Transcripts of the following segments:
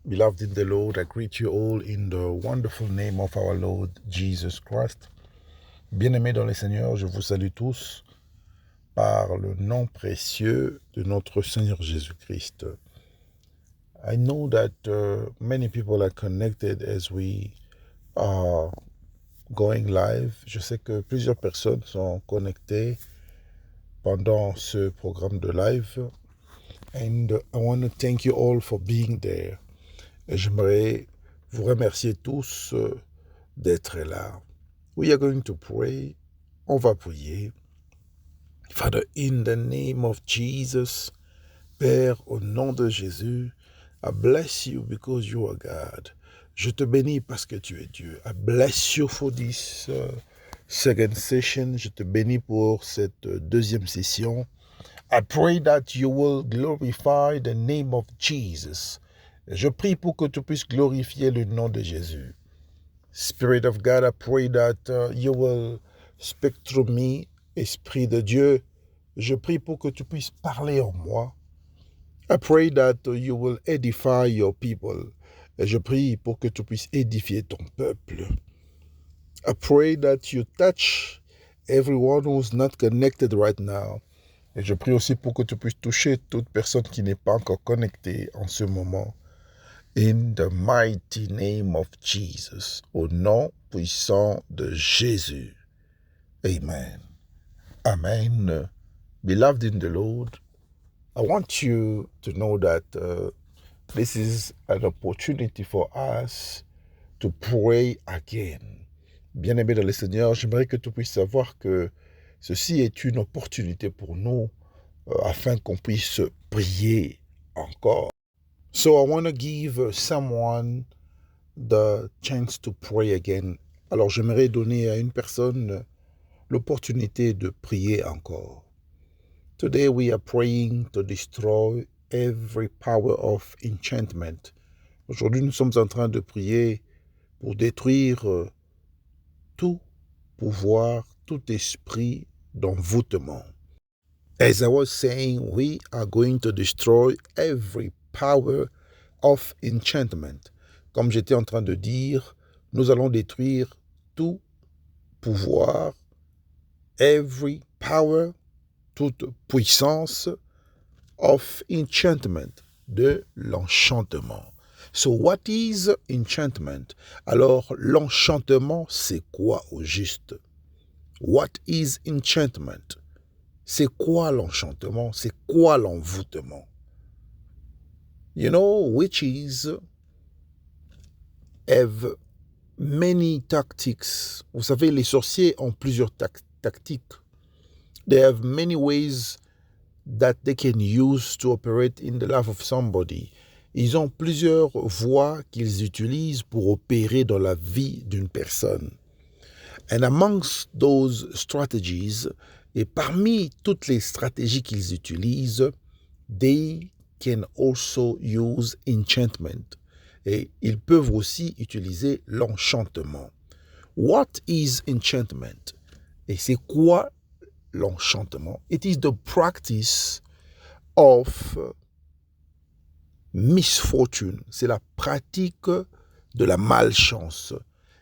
Beloved in the Lord, I greet you all in the wonderful name of our Lord Jesus Christ. Bien-aimés dans le Seigneur, je vous salue tous par le nom précieux de notre Seigneur Jésus-Christ. I know that many people are connected as we are going live. Je sais que plusieurs personnes sont connectées pendant ce programme de live. And I want to thank you all for being there. Et j'aimerais vous remercier tous d'être là. We are going to pray. On va prier. Father, in the name of Jesus, Père, au nom de Jésus, I bless you because you are God. Je te bénis parce que tu es Dieu. I bless you for this second session. Je te bénis pour cette deuxième session. I pray that you will glorify the name of Jesus. Je prie pour que tu puisses glorifier le nom de Jésus. Spirit of God, I pray that you will speak through me. Esprit de Dieu, je prie pour que tu puisses parler en moi. I pray that you will edify your people. Et je prie pour que tu puisses édifier ton peuple. I pray that you touch everyone who's not connected right now. Et je prie aussi pour que tu puisses toucher toute personne qui n'est pas encore connectée en ce moment. In the mighty name of Jesus. Au nom puissant de Jésus. Amen. Amen. Beloved in the Lord, I want you to know that this is an opportunity for us to pray again. Bien-aimé dans le Seigneur, j'aimerais que tu puisses savoir que ceci est une opportunité pour nous afin qu'on puisse prier encore. So I want to give someone the chance to pray again. Alors j'aimerais donner à une personne l'opportunité de prier encore. Today we are praying to destroy every power of enchantment. Aujourd'hui nous sommes en train de prier pour détruire tout pouvoir, tout esprit d'envoûtement. As I was saying, we are going to destroy every power of enchantment. Comme j'étais en train de dire, nous allons détruire tout pouvoir, every power, toute puissance of enchantment, de l'enchantement. So what is enchantment? Alors, l'enchantement, c'est quoi au juste? What is enchantment? C'est quoi l'enchantement? C'est quoi l'envoûtement? You know, witches have many tactics. Vous savez, les sorciers ont plusieurs tactiques. They have many ways that they can use to operate in the life of somebody. Ils ont plusieurs voies qu'ils utilisent pour opérer dans la vie d'une personne. And amongst those strategies, et parmi toutes les stratégies qu'ils utilisent, they can also use enchantment. Et ils peuvent aussi utiliser l'enchantement. What is enchantment? Et c'est quoi l'enchantement? It is the practice of misfortune. C'est la pratique de la malchance.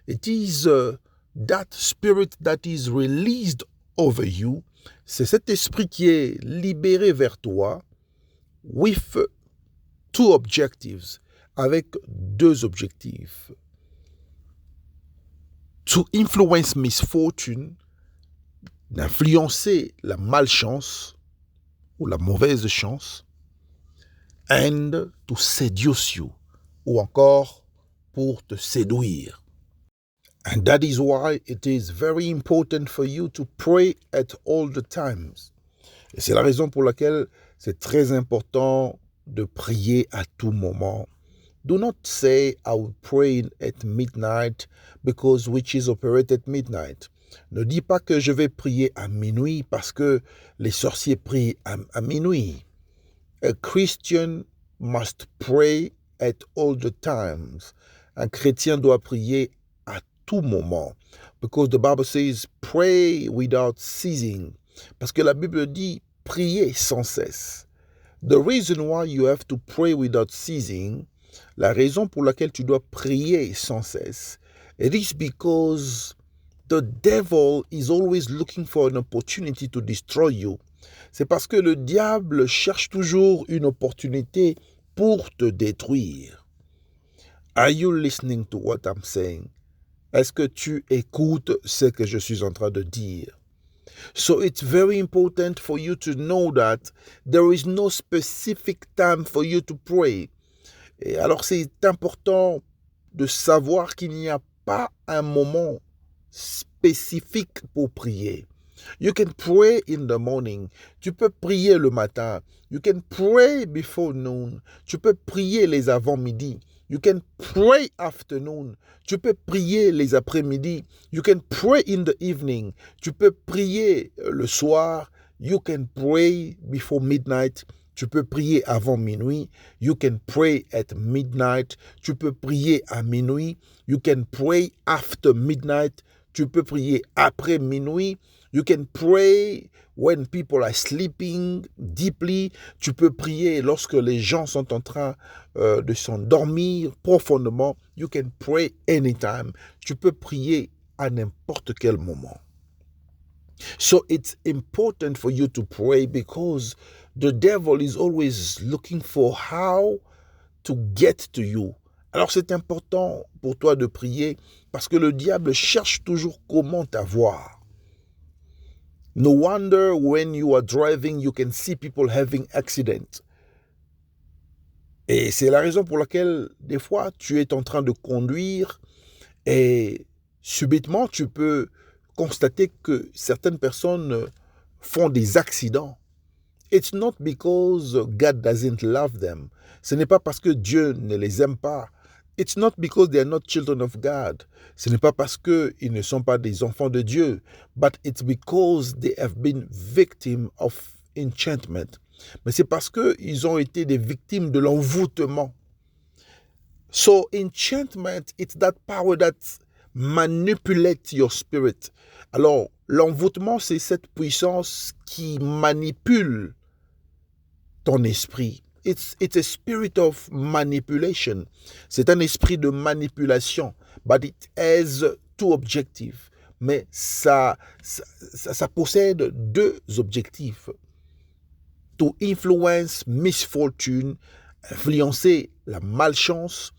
It is that spirit that is released over you. C'est cet esprit qui est libéré vers toi with two objectives, avec deux objectifs. To influence misfortune, d'influencer la malchance ou la mauvaise chance, and to seduce you, ou encore pour te séduire. And that is why it is very important for you to pray at all the times. Et c'est la raison pour laquelle c'est très important de prier à tout moment. Do not say, I will pray at midnight because witches operate at midnight. Ne dis pas que je vais prier à minuit parce que les sorciers prient à minuit. A Christian must pray at all the times. Un chrétien doit prier à tout moment. Because the Bible says, pray without ceasing. Parce que la Bible dit, prier sans cesse. The reason why you have to pray without ceasing La raison pour laquelle tu dois prier sans cesse, it is because the devil is always looking for an opportunity to destroy you. C'est parce que le diable cherche toujours une opportunité pour te détruire. Are you listening to what I'm saying? Est-ce que tu écoutes ce que je suis en train de dire? So it's very important for you to know that there is no specific time for you to pray. Et alors c'est important de savoir qu'il n'y a pas un moment spécifique pour prier. You can pray in the morning. Tu peux prier le matin. You can pray before noon. Tu peux prier les avant-midi. You can pray afternoon. Tu peux prier les après-midi. You can pray in the evening. Tu peux prier le soir. You can pray before midnight. Tu peux prier avant minuit. You can pray at midnight. Tu peux prier à minuit. You can pray after midnight. Tu peux prier après minuit. You can pray when people are sleeping deeply. Tu peux prier lorsque les gens sont en train de s'endormir profondément. You can pray anytime. Tu peux prier à n'importe quel moment. So it's important for you to pray because the devil is always looking for how to get to you. Alors c'est important pour toi de prier parce que le diable cherche toujours comment t'avoir. No wonder when you are driving, you can see people having accidents. Et c'est la raison pour laquelle, des fois, tu es en train de conduire et subitement, tu peux constater que certaines personnes font des accidents. It's not because God doesn't love them. Ce n'est pas parce que Dieu ne les aime pas. It's not because they are not children of God. Ce n'est pas parce qu'ils ne sont pas des enfants de Dieu. But it's because they have been victims of enchantment. Mais c'est parce qu'ils ont été des victimes de l'envoûtement. So enchantment, it's that power that manipulates your spirit. Alors, l'envoûtement, c'est cette puissance qui manipule ton esprit. It's a spirit of manipulation. C'est un esprit de manipulation. But it has two objectives. Mais ça possède deux objectifs. To influence misfortune, influencer la malchance,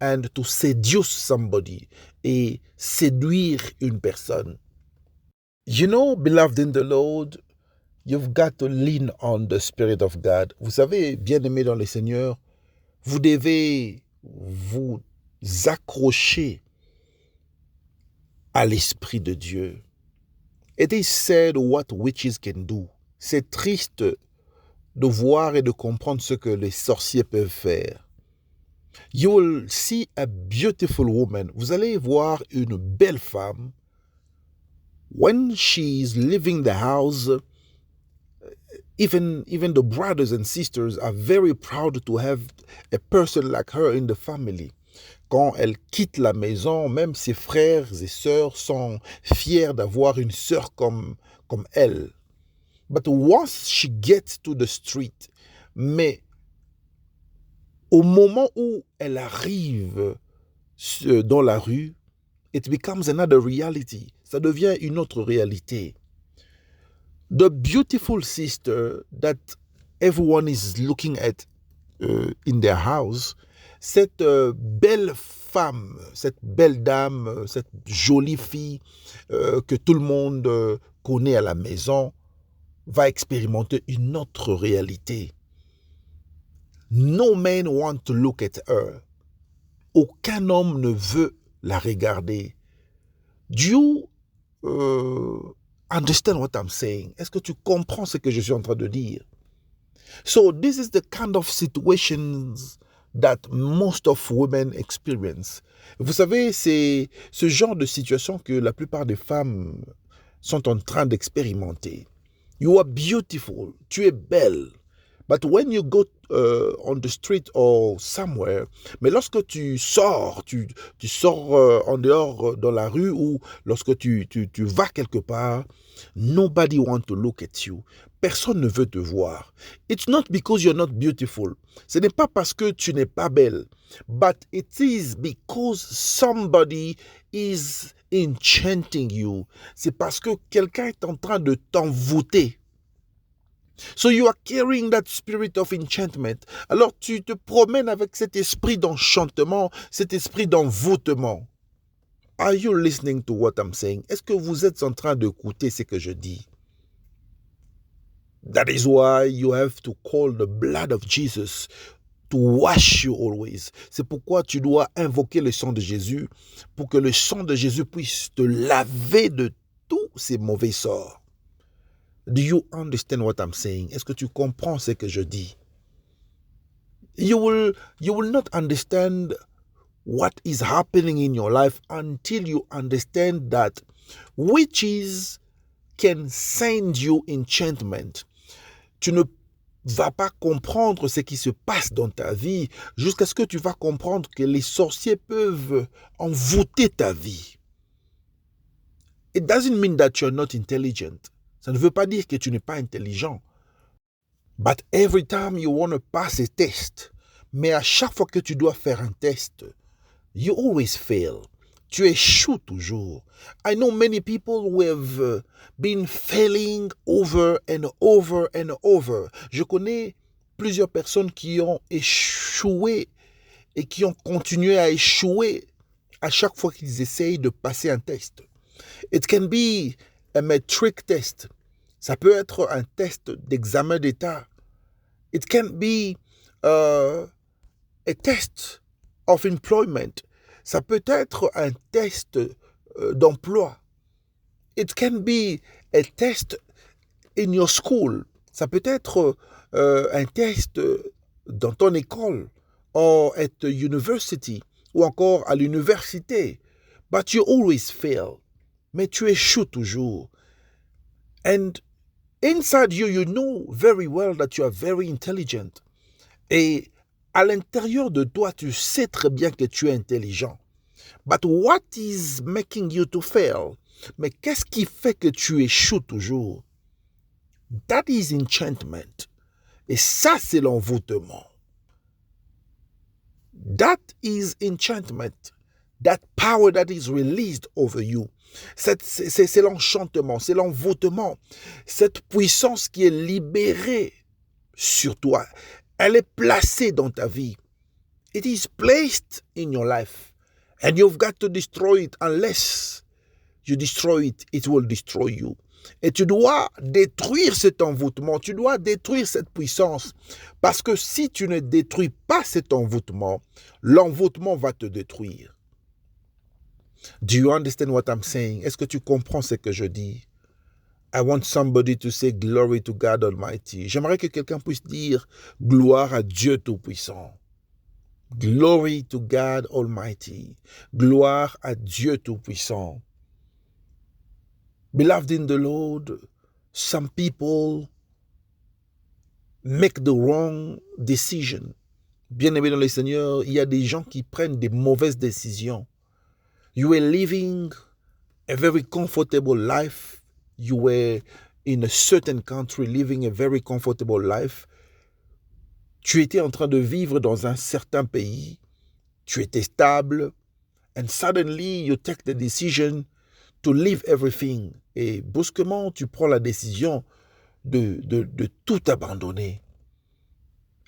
and to seduce somebody, et séduire une personne. You know, beloved in the Lord, you've got to lean on the Spirit of God. Vous savez, bien-aimés dans le Seigneur, vous devez vous accrocher à l'Esprit de Dieu. It is said what witches can do. C'est triste de voir et de comprendre ce que les sorciers peuvent faire. You will see a beautiful woman. Vous allez voir une belle femme. When she is leaving the house, even the brothers and sisters are very proud to have a person like her in the family. Quand elle quitte la maison, même ses frères et sœurs sont fiers d'avoir une sœur comme elle. But once she gets to the street, mais au moment où elle arrive dans la rue, it becomes another reality. Ça devient une autre réalité. The beautiful sister that everyone is looking at in their house, cette belle femme, cette belle dame, cette jolie fille que tout le monde connaît à la maison, va expérimenter une autre réalité. No man want to look at her. Aucun homme ne veut la regarder. Do you understand what I'm saying? Est-ce que tu comprends ce que je suis en train de dire? So this is the kind of situations that most of women experience. Vous savez, c'est ce genre de situation que la plupart des femmes sont en train d'expérimenter. You are beautiful. Tu es belle. But when you go on the street or somewhere, mais lorsque tu sors, tu sors en dehors dans la rue ou lorsque tu vas quelque part, nobody want to look at you. Personne ne veut te voir. It's not because you're not beautiful. Ce n'est pas parce que tu n'es pas belle. But it is because somebody is enchanting you. C'est parce que quelqu'un est en train de t'envoûter. So you are carrying that spirit of enchantment. Alors tu te promènes avec cet esprit d'enchantement, cet esprit d'envoûtement. Are you listening to what I'm saying? Est-ce que vous êtes en train d'écouter ce que je dis? That is why you have to call the blood of Jesus to wash you always. C'est pourquoi tu dois invoquer le sang de Jésus pour que le sang de Jésus puisse te laver de tous ces mauvais sorts. Do you understand what I'm saying? Est-ce que tu comprends ce que je dis? You will not understand what is happening in your life until you understand that witches can send you enchantment. Tu ne vas pas comprendre ce qui se passe dans ta vie jusqu'à ce que tu vas comprendre que les sorciers peuvent envoûter ta vie. It doesn't mean that you're not intelligent. Ça ne veut pas dire que tu n'es pas intelligent. But every time you want to pass a test, mais à chaque fois que tu dois faire un test, you always fail. Tu échoues toujours. I know many people who have been failing over and over and over. Je connais plusieurs personnes qui ont échoué et qui ont continué à échouer à chaque fois qu'ils essayent de passer un test. It can be a metric test. Ça peut être un test d'examen d'état. It can be a test of employment. Ça peut être un test d'emploi. It can be a test in your school. Ça peut être un test dans ton école or at the university ou encore à l'université. But you always fail. Mais tu échoues toujours. And inside you, you know very well that you are very intelligent. Et à l'intérieur de toi, tu sais très bien que tu es intelligent. But what is making you to fail? Mais qu'est-ce qui fait que tu échoues toujours? That is enchantment. Et ça, c'est l'envoûtement. That is enchantment. That power that is released over you. C'est l'enchantement, c'est l'envoûtement. Cette puissance qui est libérée sur toi, elle est placée dans ta vie. It is placed in your life. And you've got to destroy it. Unless you destroy it, it will destroy you. Et tu dois détruire cet envoûtement, tu dois détruire cette puissance. Parce que si tu ne détruis pas cet envoûtement, l'envoûtement va te détruire. Do you understand what I'm saying? Est-ce que tu comprends ce que je dis? I want somebody to say glory to God Almighty. J'aimerais que quelqu'un puisse dire gloire à Dieu Tout-Puissant. Glory to God Almighty. Gloire à Dieu Tout-Puissant. Beloved in the Lord, some people make the wrong decision. Bien-aimés dans le Seigneur, il y a des gens qui prennent des mauvaises décisions. You were living a very comfortable life. You were in a certain country living a very comfortable life. Tu étais en train de vivre dans un certain pays. Tu étais stable. And suddenly you take the decision to leave everything. Et brusquement, tu prends la décision de tout abandonner.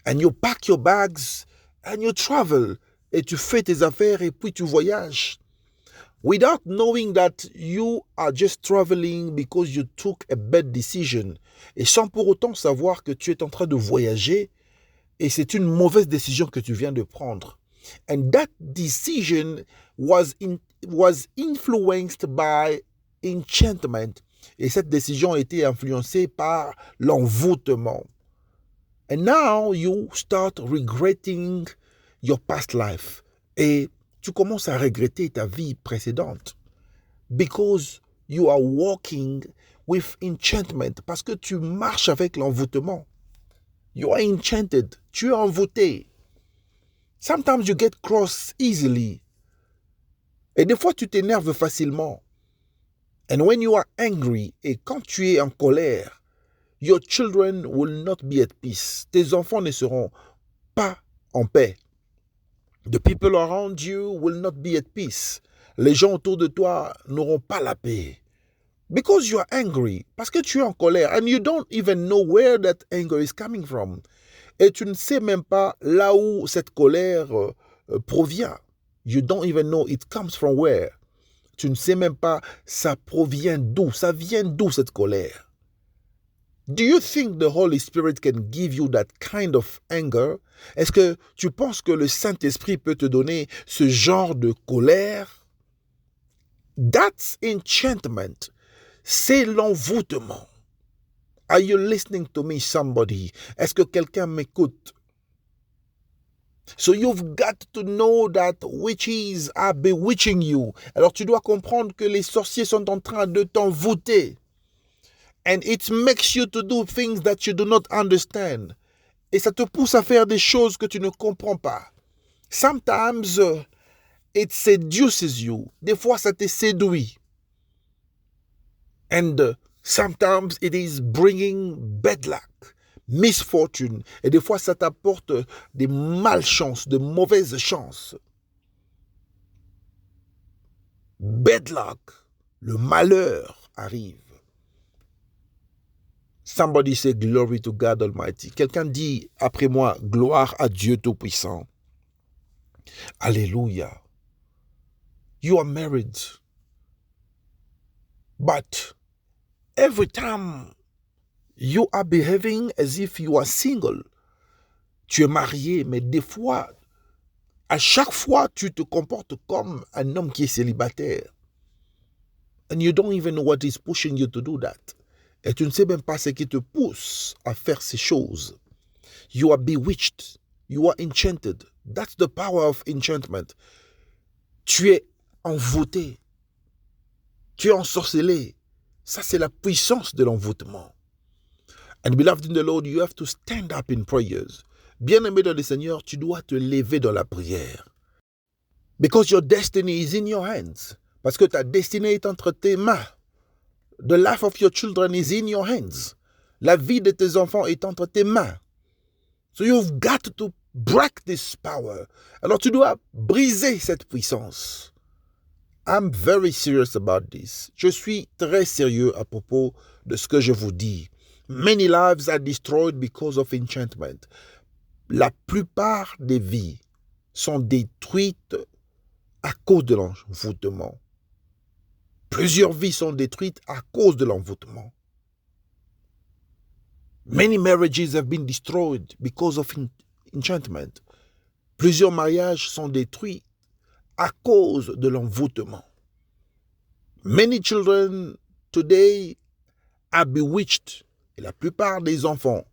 And you pack your bags and you travel. Et tu fais tes affaires et puis tu voyages. Without knowing that you are just traveling because you took a bad decision. Et sans pour autant savoir que tu es en train de voyager et c'est une mauvaise décision que tu viens de prendre. And that decision was influenced by enchantment. Et cette décision a été influencée par l'envoûtement. And now you start regretting your past life. Et tu commences à regretter ta vie précédente. Because you are walking with enchantment. Parce que tu marches avec l'envoûtement. You are enchanted. Tu es envoûté. Sometimes you get cross easily. Et des fois, tu t'énerves facilement. And when you are angry, et quand tu es en colère, your children will not be at peace. Tes enfants ne seront pas en paix. The people around you will not be at peace. Les gens autour de toi n'auront pas la paix. Because you are angry, parce que tu es en colère, and you don't even know where that anger is coming from. Et tu ne sais même pas là où cette colère provient. You don't even know it comes from where. Tu ne sais même pas ça provient d'où, ça vient d'où cette colère. Do you think the Holy Spirit can give you that kind of anger? Est-ce que tu penses que le Saint-Esprit peut te donner ce genre de colère? That's enchantment. C'est l'envoûtement. Are you listening to me, somebody? Est-ce que quelqu'un m'écoute? So you've got to know that witches are bewitching you. Alors tu dois comprendre que les sorciers sont en train de t'envoûter. And it makes you to do things that you do not understand. Et ça te pousse à faire des choses que tu ne comprends pas. Sometimes it seduces you. Des fois ça te séduit. And sometimes it is bringing bad luck, misfortune. Et des fois, ça t'apporte des malchances, de mauvaises chances. Bad luck, le malheur arrive. Somebody say glory to God Almighty. Quelqu'un dit après moi, gloire à Dieu Tout-Puissant. Alléluia. You are married. But every time you are behaving as if you are single, tu es marié, mais des fois, à chaque fois, tu te comportes comme un homme qui est célibataire. And you don't even know what is pushing you to do that. Et tu ne sais même pas ce qui te pousse à faire ces choses. You are bewitched. You are enchanted. That's the power of enchantment. Tu es envoûté. Tu es ensorcelé. Ça, c'est la puissance de l'envoûtement. And beloved in the Lord, you have to stand up in prayers. Bien-aimé dans le Seigneur, tu dois te lever dans la prière. Because your destiny is in your hands. Parce que ta destinée est entre tes mains. The life of your children is in your hands. La vie de tes enfants est entre tes mains. So you've got to break this power. Alors tu dois briser cette puissance. I'm very serious about this. Je suis très sérieux à propos de ce que je vous dis. Many lives are destroyed because of enchantment. La plupart des vies sont détruites à cause de l'envoûtement. Plusieurs vies sont détruites à cause de l'envoûtement. Many marriages have been destroyed because of enchantment. Plusieurs mariages sont détruits à cause de l'envoûtement. Many children today are bewitched. Et la plupart des enfants,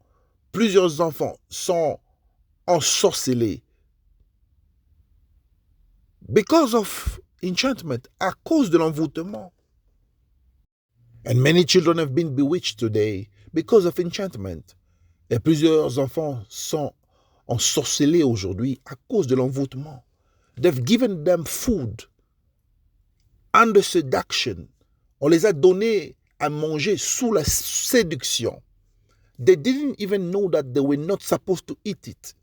plusieurs enfants sont ensorcelés. Because of enchantment, à cause de l'envoûtement. And many children have been bewitched today because of enchantment. Et plusieurs enfants sont ensorcelés aujourd'hui à cause de l'envoûtement. They've given them food under seduction. On les a donné à manger sous la séduction. They didn't even know that they were not supposed to eat it.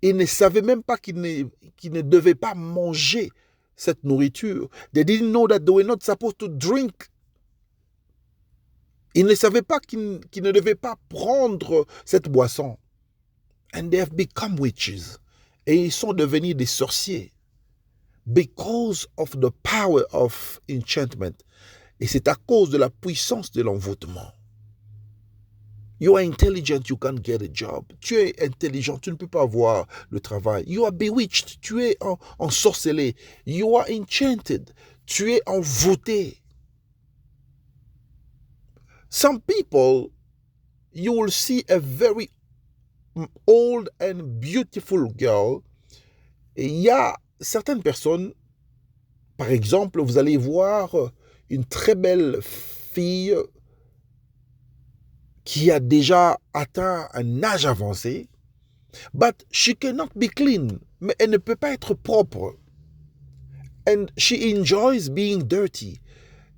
Ils ne savaient même pas qu'ils ne devaient pas manger cette nourriture. They didn't know that they were not supposed to drink. Ils ne savaient pas qu'ils ne devaient pas prendre cette boisson. And they have become witches. Et ils sont devenus des sorciers. Because of the power of enchantment. Et c'est à cause de la puissance de l'envoûtement. You are intelligent, you can't get a job. Tu es intelligent, tu ne peux pas avoir le travail. You are bewitched, tu es ensorcelé. You are enchanted, tu es envoûté. Some people, you will see a very old and beautiful girl. Et il y a certaines personnes, par exemple, vous allez voir une très belle fille qui a déjà atteint un âge avancé, but she cannot be clean. Mais elle ne peut pas être propre. And she enjoys being dirty.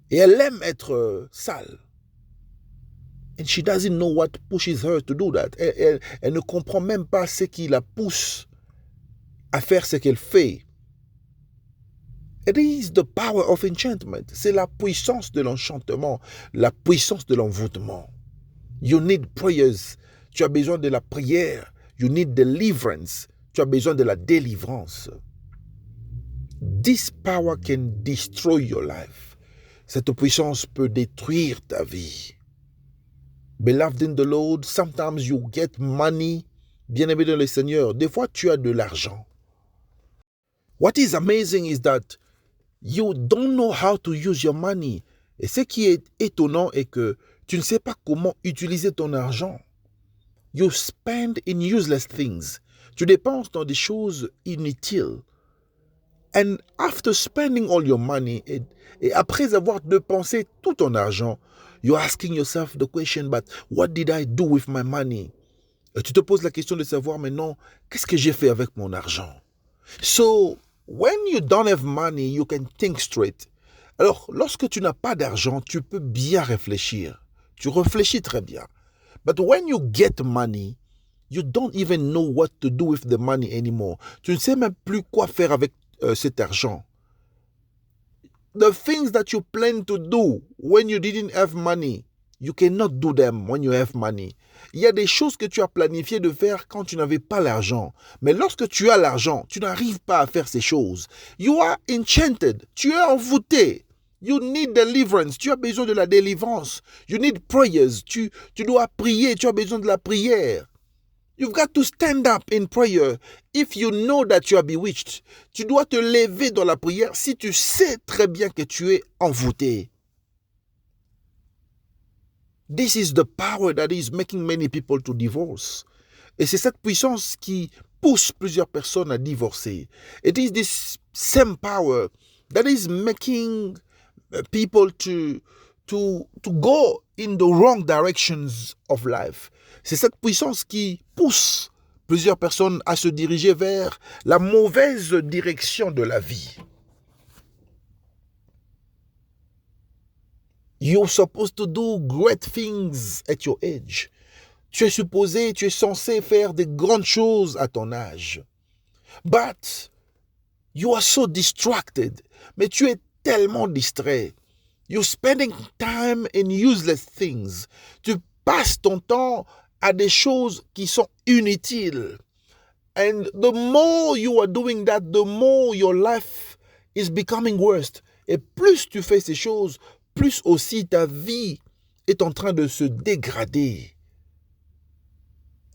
Et elle aime être sale. And she doesn't know what pushes her to do that. Elle ne comprend même pas ce qui la pousse à faire ce qu'elle fait. It is the power of enchantment. C'est la puissance de l'enchantement, la puissance de l'envoûtement. You need prayers. Tu as besoin de la prière. You need deliverance. Tu as besoin de la délivrance. This power can destroy your life. Cette puissance peut détruire ta vie. Beloved in the Lord, sometimes you get money. Bien-aimé dans le Seigneur, des fois tu as de l'argent. What is amazing is that you don't know how to use your money. Et ce qui est étonnant est que tu ne sais pas comment utiliser ton argent. You spend in useless things. Tu dépenses dans des choses inutiles. And after spending all your money, et après avoir dépensé tout ton argent, you're asking yourself the question, but what did I do with my money? Et tu te poses la question de savoir maintenant, qu'est-ce que j'ai fait avec mon argent? So, when you don't have money, you can think straight. Alors, lorsque tu n'as pas d'argent, tu peux bien réfléchir. Tu réfléchis très bien. But when you get money, you don't even know what to do with the money anymore. Tu ne sais même plus quoi faire avec cet argent. The things that you plan to do when you didn't have money, you cannot do them when you have money. Il y a des choses que tu as planifié de faire quand tu n'avais pas l'argent. Mais lorsque tu as l'argent, tu n'arrives pas à faire ces choses. You are enchanted. Tu es envoûté. You need deliverance. Tu as besoin de la délivrance. You need prayers. Tu dois prier. Tu as besoin de la prière. You've got to stand up in prayer if you know that you are bewitched. Tu dois te lever dans la prière si tu sais très bien que tu es envoûté. This is the power that is making many people to divorce. Et c'est cette puissance qui pousse plusieurs personnes à divorcer. It is this same power that is making people to go in the wrong directions of life. C'est cette puissance qui pousse plusieurs personnes à se diriger vers la mauvaise direction de la vie. You're supposed to do great things at your age. Tu es censé faire de grandes choses à ton âge. But you are so distracted. Mais tu es tellement distrait. You're spending time in useless things. Tu passes ton temps à des choses qui sont inutiles. And the more you are doing that, the more your life is becoming worse. Et plus tu fais ces choses, plus aussi ta vie est en train de se dégrader.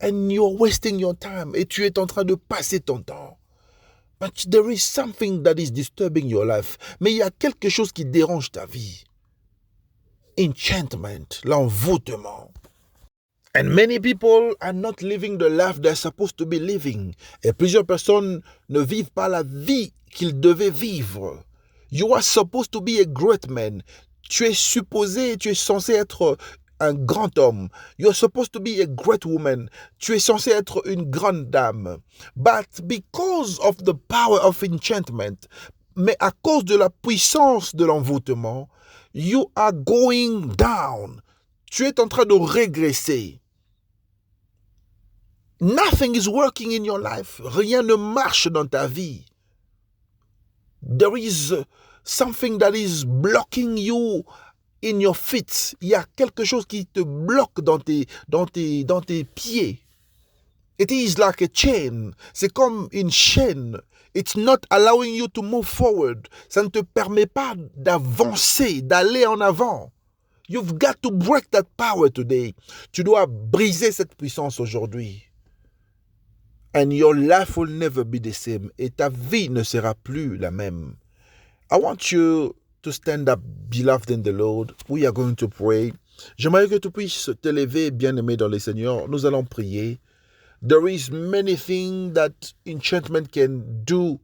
And you're wasting your time. Et tu es en train de passer ton temps. But there is something that is disturbing your life. Mais il y a quelque chose qui dérange ta vie. Enchantment, l'envoûtement. And many people are not living the life they're supposed to be living. Et plusieurs personnes ne vivent pas la vie qu'ils devaient vivre. You are supposed to be a great man. Tu es censé être un grand homme. You are supposed to be a great woman. Tu es censé être une grande dame. But because of the power of enchantment, mais à cause de la puissance de l'envoûtement, you are going down. Tu es en train de régresser. Nothing is working in your life. Rien ne marche dans ta vie. There is something that is blocking you in your feet. Il y a quelque chose qui te bloque dans tes pieds. It is like a chain. C'est comme une chaîne. It's not allowing you to move forward. Ça ne te permet pas d'avancer, d'aller en avant. You've got to break that power today. Tu dois briser cette puissance aujourd'hui. And your life will never be the same. Et ta vie ne sera plus la même. I want you to stand up, beloved in the Lord. We are going to pray. J'aimerais que tu puisses te lever, bien-aimé dans le Seigneur. Nous allons prier. There is many things that enchantment can do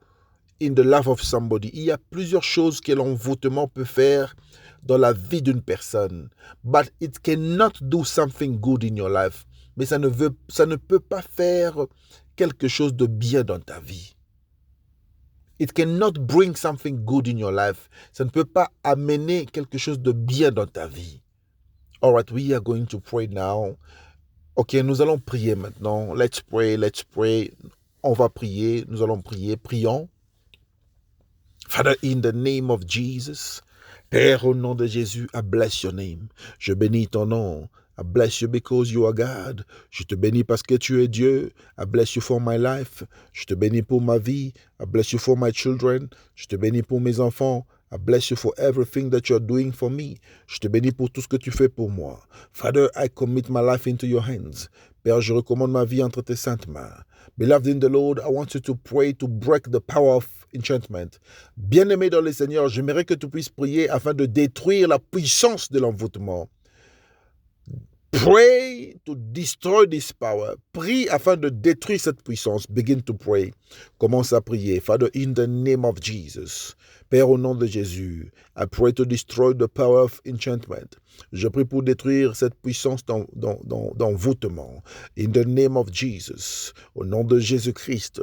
in the life of somebody. Il y a plusieurs choses que l'envoûtement peut faire dans la vie d'une personne. But it cannot do something good in your life. Mais ça ne peut pas faire quelque chose de bien dans ta vie. It cannot bring something good in your life. Ça ne peut pas amener quelque chose de bien dans ta vie. All right, we are going to pray now. Ok, nous allons prier maintenant. Let's pray. On va prier, nous allons prier. Prions. Father, in the name of Jesus, Père, au nom de Jésus, I bless your name. Je bénis ton nom. I bless you because you are God. Je te bénis parce que tu es Dieu. I bless you for my life. Je te bénis pour ma vie. I bless you for my children. Je te bénis pour mes enfants. I bless you for everything that you're doing for me. Je te bénis pour tout ce que tu fais pour moi. Father, I commit my life into your hands. Père, je recommande ma vie entre tes saintes mains. Beloved in the Lord, I want you to pray to break the power of enchantment. Bien-aimé dans le Seigneur, j'aimerais que tu puisses prier afin de détruire la puissance de l'envoûtement. Pray to destroy this power. Prie afin de détruire cette puissance. Begin to pray. Commence à prier. Father, in the name of Jesus. Père, au nom de Jésus, I pray to destroy the power of enchantment. Je prie pour détruire cette puissance d'envoûtement. In the name of Jesus. Au nom de Jésus-Christ.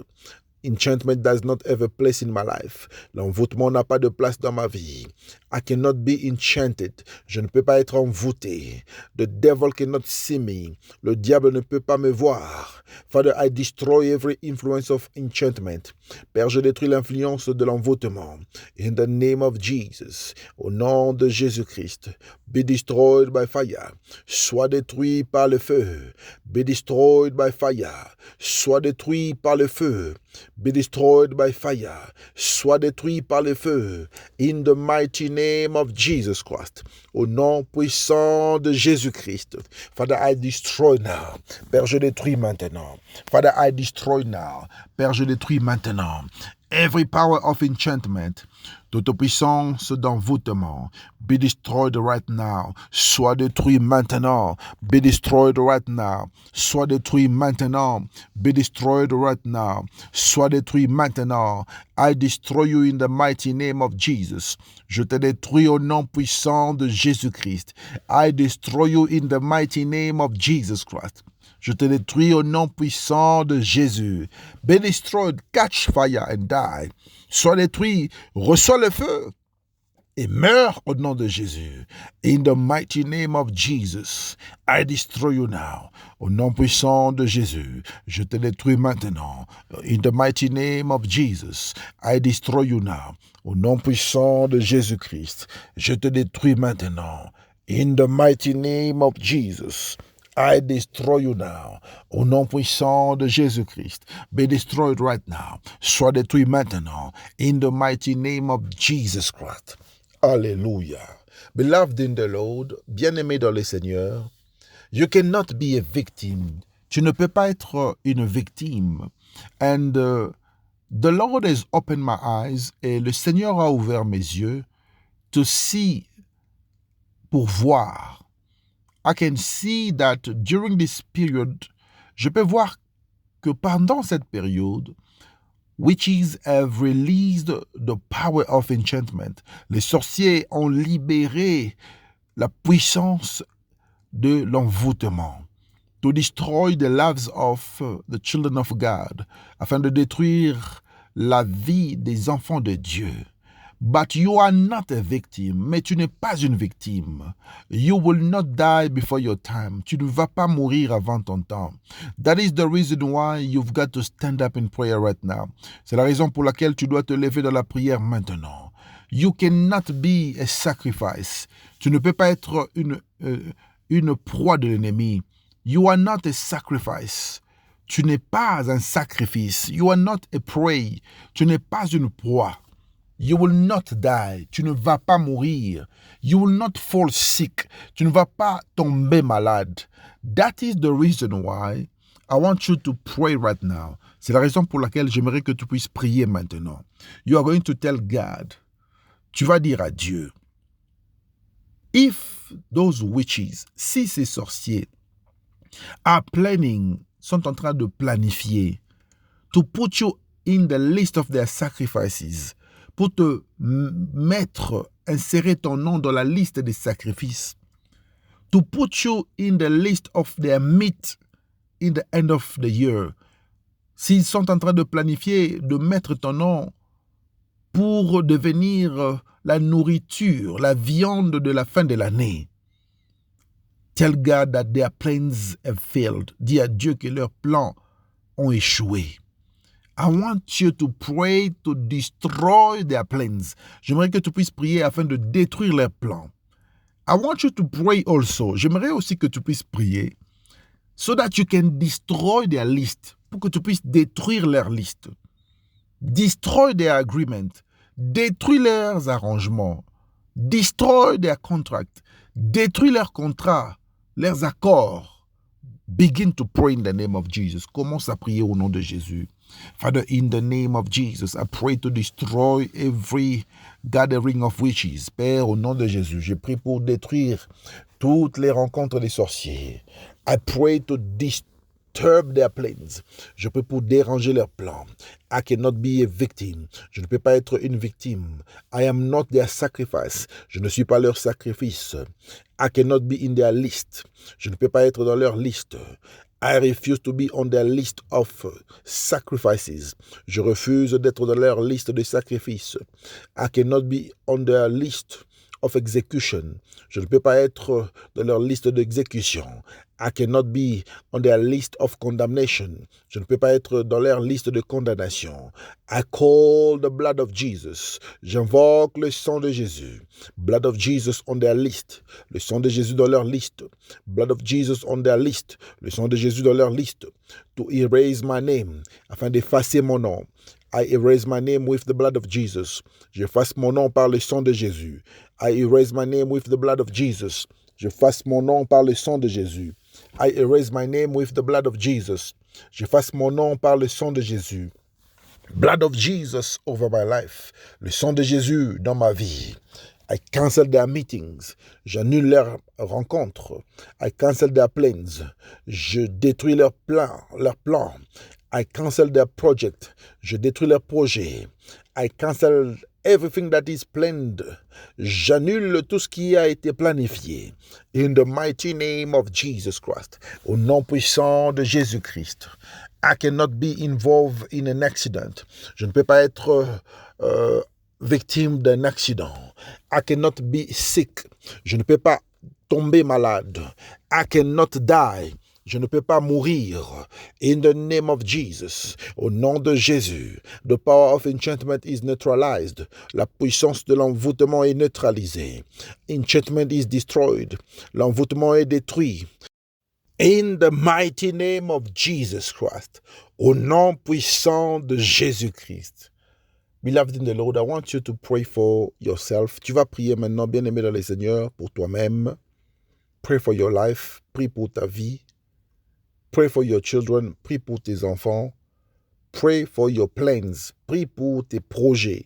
Enchantment does not have a place in my life. L'envoûtement n'a pas de place dans ma vie. I cannot be enchanted. Je ne peux pas être envoûté. The devil cannot see me. Le diable ne peut pas me voir. Father, I destroy every influence of enchantment. Père, je détruis l'influence de l'envoûtement. In the name of Jesus. Au nom de Jésus-Christ. Be destroyed by fire. Sois détruit par le feu. Be destroyed by fire. Sois détruit par le feu. Be destroyed by fire. Sois détruit par le feu. In the mighty name of Jesus Christ. Au nom puissant de Jésus-Christ. Father, I destroy now. Père, je détruis maintenant. Father, I destroy now. Père, je détruis maintenant. Every power of enchantment, toute puissance d'envoûtement, be destroyed right now. Sois détruit maintenant. Be destroyed right now. Sois détruit maintenant. Be destroyed right now. Sois détruit maintenant. I destroy you in the mighty name of Jesus. Je te détruis au nom puissant de Jésus-Christ. I destroy you in the mighty name of Jesus Christ. Je te détruis au nom puissant de Jésus. Be destroyed, catch fire and die. Sois détruit, reçois le feu et meurs au nom de Jésus. In the mighty name of Jesus, I destroy you now. Au nom puissant de Jésus, je te détruis maintenant. In the mighty name of Jesus, I destroy you now. Au nom puissant de Jésus-Christ, je te détruis maintenant. In the mighty name of Jesus, I destroy you now. Au nom puissant de Jésus-Christ. Be destroyed right now. Sois détruit maintenant. In the mighty name of Jesus Christ. Hallelujah. Beloved in the Lord, bien-aimé dans le Seigneur, you cannot be a victim. Tu ne peux pas être une victime. And the Lord has opened my eyes, et le Seigneur a ouvert mes yeux to see, pour voir. I can see that during this period, je peux voir que pendant cette période, witches have released the power of enchantment. Les sorciers ont libéré la puissance de l'envoûtement. To destroy the lives of the children of God, afin de détruire la vie des enfants de Dieu. But you are not a victim. Mais tu n'es pas une victime. You will not die before your time. Tu ne vas pas mourir avant ton temps. That is the reason why you've got to stand up in prayer right now. C'est la raison pour laquelle tu dois te lever dans la prière maintenant. You cannot be a sacrifice. Tu ne peux pas être une proie de l'ennemi. You are not a sacrifice. Tu n'es pas un sacrifice. You are not a prey. Tu n'es pas une proie. You will not die. Tu ne vas pas mourir. You will not fall sick. Tu ne vas pas tomber malade. That is the reason why I want you to pray right now. C'est la raison pour laquelle j'aimerais que tu puisses prier maintenant. You are going to tell God. Tu vas dire à Dieu. If those witches, si ces sorciers are planning, sont en train de planifier to put you in the list of their sacrifices, pour te mettre, insérer ton nom dans la liste des sacrifices, to put you in the list of their meat in the end of the year. S'ils sont en train de planifier de mettre ton nom pour devenir la nourriture, la viande de la fin de l'année, tell God that their plans have failed. Dis à Dieu que leurs plans ont échoué. I want you to pray to destroy their plans. J'aimerais que tu puisses prier afin de détruire leurs plans. I want you to pray also. J'aimerais aussi que tu puisses prier so that you can destroy their list. Pour que tu puisses détruire leur liste. Destroy their agreement. Détruis leurs arrangements. Destroy their contract. Détruis leurs contrats, leurs accords. Begin to pray in the name of Jesus. Commence à prier au nom de Jésus. Father, in the name of Jesus, I pray to destroy every gathering of witches. Père, au nom de Jésus, je prie pour détruire toutes les rencontres des sorciers. I pray to disturb their plans. Je prie pour déranger leurs plans. I cannot be a victim. Je ne peux pas être une victime. I am not their sacrifice. Je ne suis pas leur sacrifice. I cannot be in their list. Je ne peux pas être dans leur liste. I refuse to be on their list of sacrifices. Je refuse d'être dans leur liste de sacrifices. I cannot be on their list of execution. Je ne peux pas être dans leur liste d'exécution. I cannot be on their list of condemnation. Je ne peux pas être dans leur liste de condamnation. I call the blood of Jesus. J'invoque le sang de Jésus. Blood of Jesus on their list. Le sang de Jésus dans leur liste. Blood of Jesus on their list. Le sang de Jésus dans leur liste. To erase my name. Afin d'effacer mon nom. I erase my name with the blood of Jesus. J'efface mon nom par le sang de Jésus. I erase my name with the blood of Jesus. J'efface mon nom par le sang de Jésus. I erase my name with the blood of Jesus. J'efface mon nom par le sang de Jésus. Blood of Jesus over my life. Le sang de Jésus dans ma vie. I cancel their meetings. J'annule leurs rencontres. I cancel their plans. Je détruis leurs plans. I cancel their project. Je détruis leurs projets. I cancel everything that is planned. J'annule tout ce qui a été planifié. In the mighty name of Jesus Christ. Au nom puissant de Jésus-Christ. I cannot be involved in an accident. Je ne peux pas être victime d'un accident. I cannot be sick. Je ne peux pas tomber malade. I cannot die. Je ne peux pas mourir. In the name of Jesus. Au nom de Jésus. The power of enchantment is neutralized. La puissance de l'envoûtement est neutralisée. Enchantment is destroyed. L'envoûtement est détruit. In the mighty name of Jesus Christ. Au nom puissant de Jésus-Christ. Beloved in the Lord, I want you to pray for yourself. Tu vas prier maintenant, bien-aimé dans le Seigneur, pour toi-même. Pray for your life. Prie pour ta vie. Pray for your children. Prie pour tes enfants. Pray for your plans. Prie pour tes projets.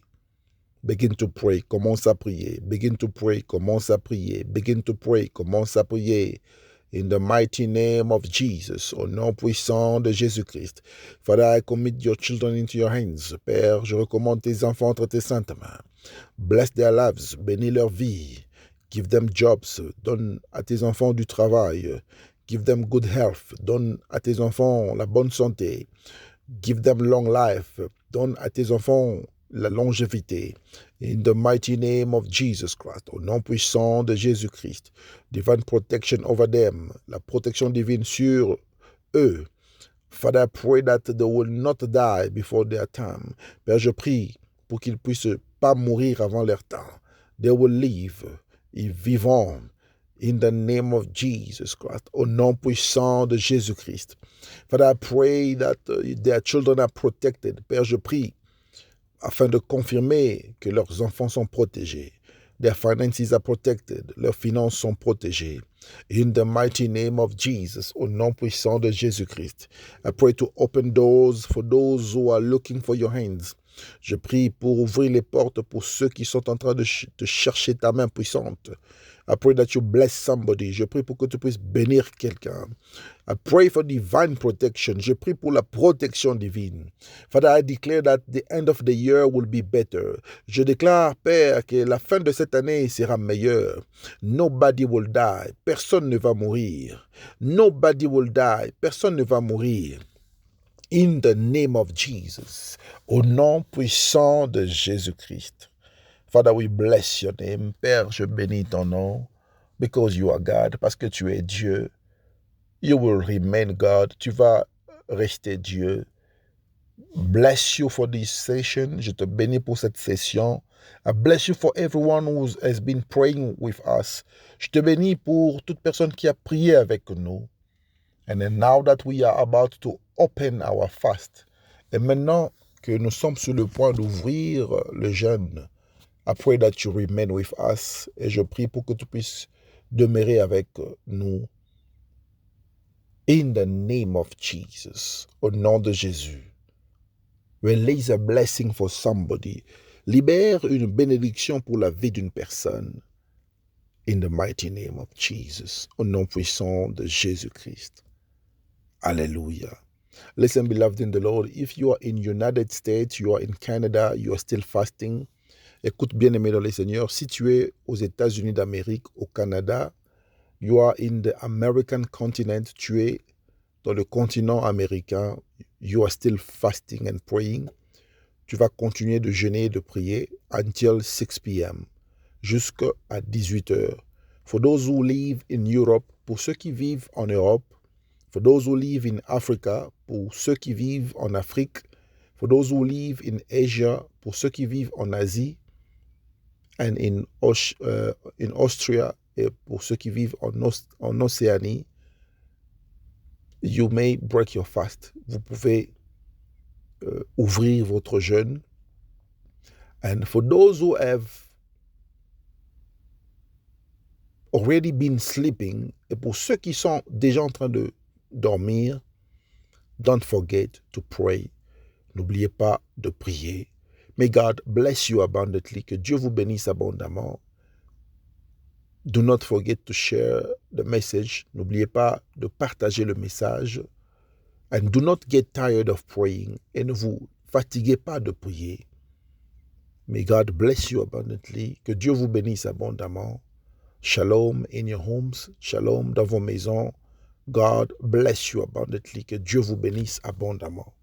Begin to pray. Commence à prier. Begin to pray. Commence à prier. Begin to pray. Commence à prier. In the mighty name of Jesus, au nom puissant de Jésus-Christ. Father, I commit your children into your hands. Père, je recommande tes enfants entre tes saintes mains. Bless their lives. Bénis leur vie. Give them jobs. Donne à tes enfants du travail. Give them good health. Donne à tes enfants la bonne santé. Give them long life. Donne à tes enfants la longévité. In the mighty name of Jesus Christ, au nom puissant de Jésus-Christ. Divine protection over them. La protection divine sur eux. Father, I pray that they will not die before their time. Père, je prie pour qu'ils puissent pas mourir avant leur temps. They will live. Ils vivront. In the name of Jesus Christ, au nom puissant de Jésus-Christ. Father, I pray that their children are protected. Père, je prie afin de confirmer que leurs enfants sont protégés. Their finances are protected. Leurs finances sont protégées. In the mighty name of Jesus, au nom puissant de Jésus-Christ. I pray to open doors for those who are looking for your hands. Je prie pour ouvrir les portes pour ceux qui sont en train de chercher ta main puissante. I pray that you bless somebody. Je prie pour que tu puisses bénir quelqu'un. I pray for divine protection. Je prie pour la protection divine. Father, I declare that the end of the year will be better. Je déclare, Père, que la fin de cette année sera meilleure. Nobody will die. Personne ne va mourir. Nobody will die. Personne ne va mourir. In the name of Jesus. Au nom puissant de Jésus-Christ. Father, we bless your name. Père, je bénis ton nom. Because you are God. Parce que tu es Dieu. You will remain God. Tu vas rester Dieu. Bless you for this session. Je te bénis pour cette session. I bless you for everyone who has been praying with us. Je te bénis pour toute personne qui a prié avec nous. And then now that we are about to open our fast, et maintenant que nous sommes sur le point d'ouvrir le jeûne, I pray that you remain with us. Et je prie pour que tu puisses demeurer avec nous. In the name of Jesus, au nom de Jésus. Release a blessing for somebody. Libère une bénédiction pour la vie d'une personne. In the mighty name of Jesus, au nom puissant de Jésus-Christ. Hallelujah. Listen, beloved in the Lord, if you are in United States, you are in Canada, you are still fasting, écoute bien aimé dans le Seigneur, si tu es aux États-Unis d'Amérique, au Canada, you are in the American continent, tu es dans le continent américain, you are still fasting and praying, tu vas continuer de jeûner et de prier until 6 p.m. jusqu'à 18 heures. For those who live in Europe, pour ceux qui vivent en Europe, for those who live in Africa, pour ceux qui vivent en Afrique, for those who live in Asia, pour ceux qui vivent en Asie, and in Austria, et pour ceux qui vivent en Océanie, you may break your fast. Vous pouvez ouvrir votre jeûne. And for those who have already been sleeping, et pour ceux qui sont déjà en train de dormir, don't forget to pray. N'oubliez pas de prier. May God bless you abundantly. Que Dieu vous bénisse abondamment. Do not forget to share the message. N'oubliez pas de partager le message. And do not get tired of praying. Et ne vous fatiguez pas de prier. May God bless you abundantly. Que Dieu vous bénisse abondamment. Shalom in your homes. Shalom dans vos maisons. God bless you abundantly. Que Dieu vous bénisse abondamment.